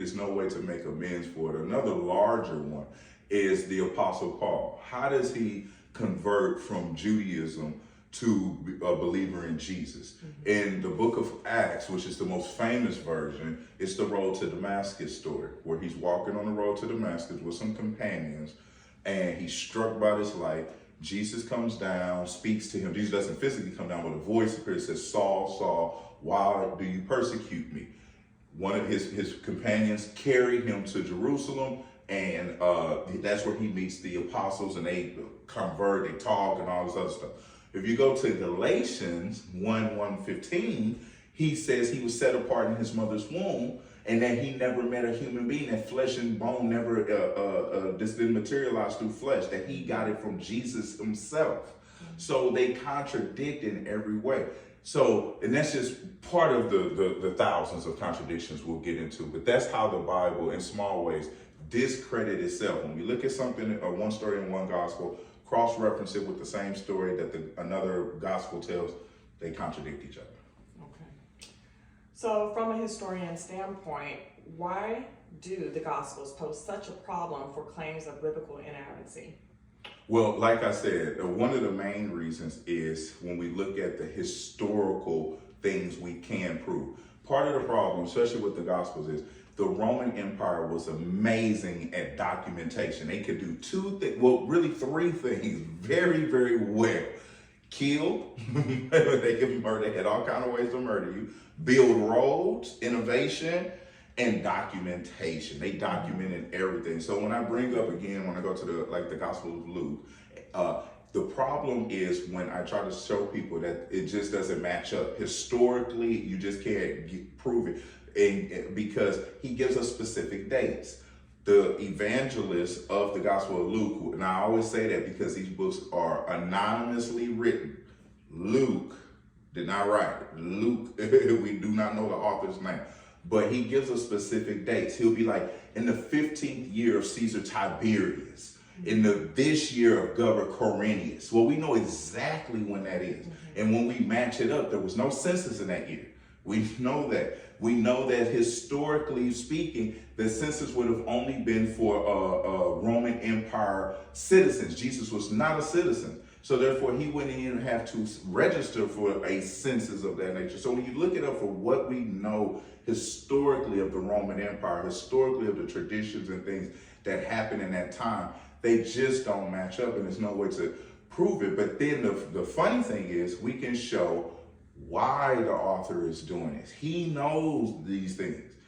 There's no way to make amends for it. Another larger one is the Apostle Paul. How does he convert from Judaism to a believer in Jesus? In the book of Acts, which is the most famous version, it's the road to Damascus story, where he's walking on the road to Damascus with some companions, and he's struck by this light. Jesus comes down, speaks to him. Jesus doesn't physically come down, but a voice appears, says, "Saul, Saul, why do you persecute me?" One of his companions carry him to Jerusalem, and that's where he meets the apostles, and they convert, they talk, and all this other stuff. If you go to Galatians 1:15, he says he was set apart in his mother's womb, and that he never met a human being, that flesh and bone never, this didn't materialize through flesh, that he got it from Jesus himself. So they contradict in every way. So, and that's just part of the thousands of contradictions we'll get into, but that's how the Bible, in small ways, discredit itself. When we look at something, one story in one gospel, cross-reference it with the same story that another gospel tells, they contradict each other. Okay. So from a historian standpoint, why do the gospels pose such a problem for claims of biblical inerrancy? Well, like I said, one of the main reasons is when we look at the historical things we can prove. Part of the problem, especially with the Gospels, is the Roman Empire was amazing at documentation. They could do really three things very, very well. Kill, they could murder, they had all kinds of ways to murder you. Build roads, innovation, and documentation. They documented everything. So when I bring up again, when I go to the Gospel of Luke, the problem is when I try to show people that it just doesn't match up. Historically, you just can't prove it. And because he gives us specific dates. The evangelists of the Gospel of Luke, and I always say that because these books are anonymously written. Luke did not write it. Luke, we do not know the author's name. But he gives us specific dates. He'll be like, in the 15th year of Caesar Tiberius, in this year of Governor Quirinius. Well, we know exactly when that is. And when we match it up, there was no census in that year. We know that. We know that historically speaking, the census would have only been for Roman Empire citizens. Jesus was not a citizen. So therefore, he wouldn't even have to register for a census of that nature. So when you look it up for what we know historically of the Roman Empire, historically of the traditions and things that happened in that time, they just don't match up, and there's no way to prove it. But then the funny thing is, we can show why the author is doing this. He knows these things.